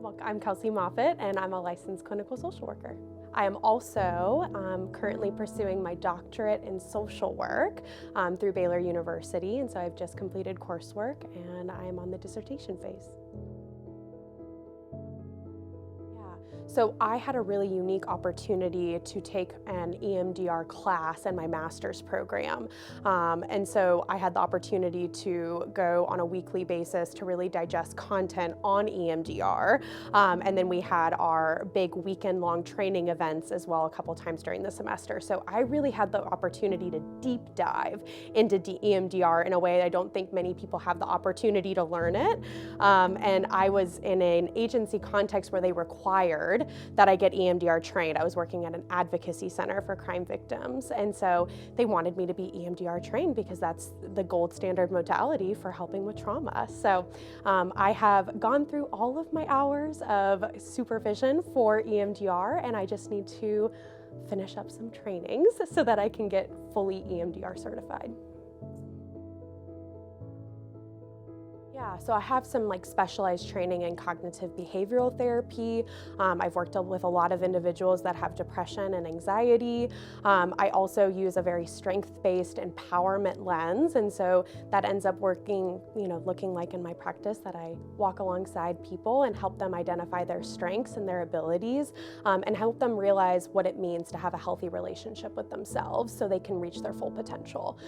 Well, I'm Kelsey Moffatt, and I'm a licensed clinical social worker. I am also currently pursuing my doctorate in social work through Baylor University, and so I've just completed coursework, and I am on the dissertation phase. So I had a really unique opportunity to take an EMDR class in my master's program. And so I had the opportunity to go on a weekly basis to really digest content on EMDR. And then we had our big weekend-long training events as well a couple times during the semester. So I really had the opportunity to deep dive into EMDR in a way I don't think many people have the opportunity to learn it. And I was in an agency context where they required that I get EMDR trained. I was working at an advocacy center for crime victims, and so they wanted me to be EMDR trained because that's the gold standard modality for helping with trauma. So I have gone through all of my hours of supervision for EMDR, and I just need to finish up some trainings so that I can get fully EMDR certified. Yeah, so I have some specialized training in cognitive behavioral therapy. I've worked with a lot of individuals that have depression and anxiety. I also use a very strength-based empowerment lens, and so that ends up looking like in my practice that I walk alongside people and help them identify their strengths and their abilities, and help them realize what it means to have a healthy relationship with themselves so they can reach their full potential.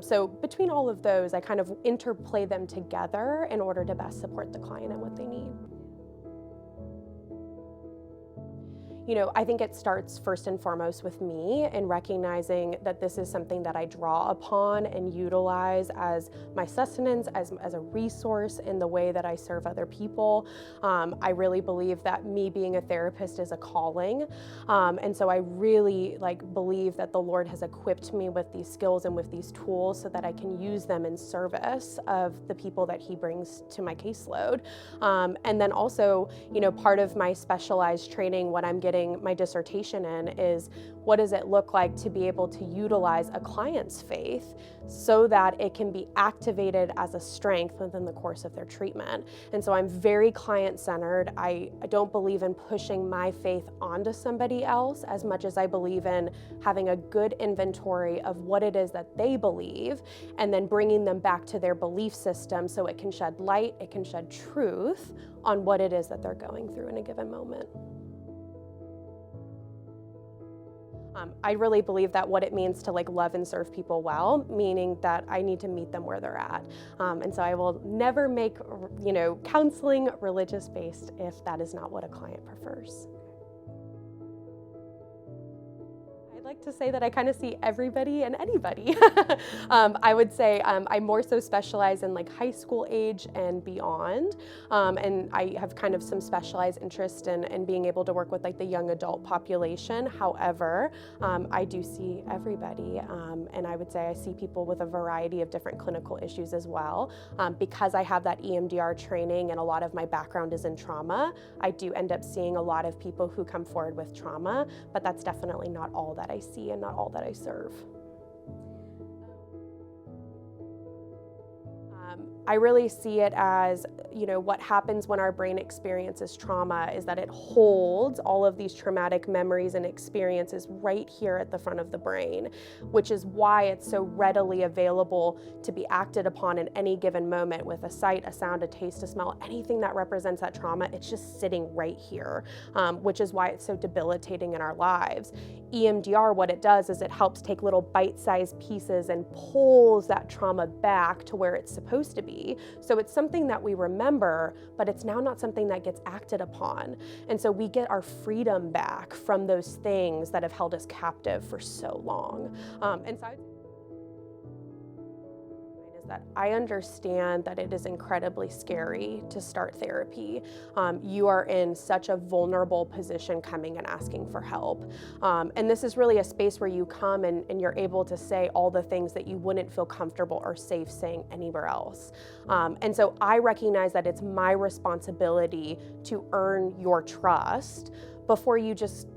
So between all of those, I kind of interplay them together in order to best support the client and what they need. I think it starts first and foremost with me in recognizing that this is something that I draw upon and utilize as my sustenance, as a resource in the way that I serve other people. I really believe that me being a therapist is a calling. And so I really believe that the Lord has equipped me with these skills and with these tools so that I can use them in service of the people that He brings to my caseload. And then also, part of my specialized training when I'm getting my dissertation in is what does it look like to be able to utilize a client's faith so that it can be activated as a strength within the course of their treatment. And so I'm very client-centered. I don't believe in pushing my faith onto somebody else as much as I believe in having a good inventory of what it is that they believe and then bringing them back to their belief system so it can shed light, it can shed truth on what it is that they're going through in a given moment. I really believe that what it means to love and serve people well, meaning that I need to meet them where they're at. And so I will never make, counseling religious-based if that is not what a client prefers. Like to say that I kind of see everybody and anybody. I would say I more so specialize in high school age and beyond, and I have kind of some specialized interest in being able to work with the young adult population. However, I do see everybody, and I would say I see people with a variety of different clinical issues as well. Because I have that EMDR training and a lot of my background is in trauma, I do end up seeing a lot of people who come forward with trauma, but that's definitely not all that I see and not all that I serve. I really see it as, what happens when our brain experiences trauma is that it holds all of these traumatic memories and experiences right here at the front of the brain, which is why it's so readily available to be acted upon in any given moment with a sight, a sound, a taste, a smell, anything that represents that trauma. It's just sitting right here, which is why it's so debilitating in our lives. EMDR, what it does is it helps take little bite-sized pieces and pulls that trauma back to where it's supposed to be. So it's something that we remember, but it's now not something that gets acted upon. And so we get our freedom back from those things that have held us captive for so long. And so that I understand that it is incredibly scary to start therapy. You are in such a vulnerable position coming and asking for help. And this is really a space where you come and you're able to say all the things that you wouldn't feel comfortable or safe saying anywhere else. And so I recognize that it's my responsibility to earn your trust before you just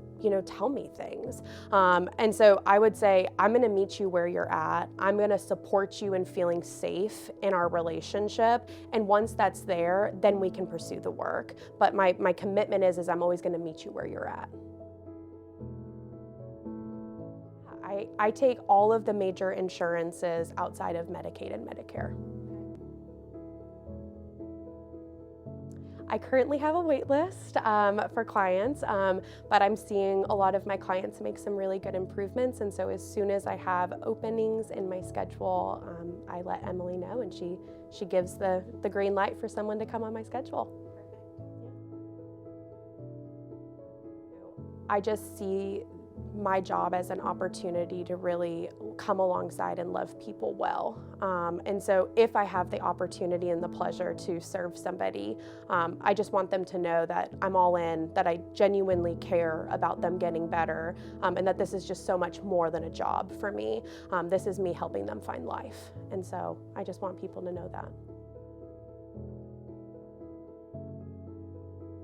tell me things. And so I would say, I'm going to meet you where you're at. I'm going to support you in feeling safe in our relationship. And once that's there, then we can pursue the work. But my commitment is I'm always going to meet you where you're at. I take all of the major insurances outside of Medicaid and Medicare. I currently have a wait list for clients, but I'm seeing a lot of my clients make some really good improvements, and so as soon as I have openings in my schedule, I let Emily know, and she gives the green light for someone to come on my schedule. I just see my job as an opportunity to really come alongside and love people well. And so if I have the opportunity and the pleasure to serve somebody, I just want them to know that I'm all in, that I genuinely care about them getting better, and that this is just so much more than a job for me. This is me helping them find life. And so I just want people to know that.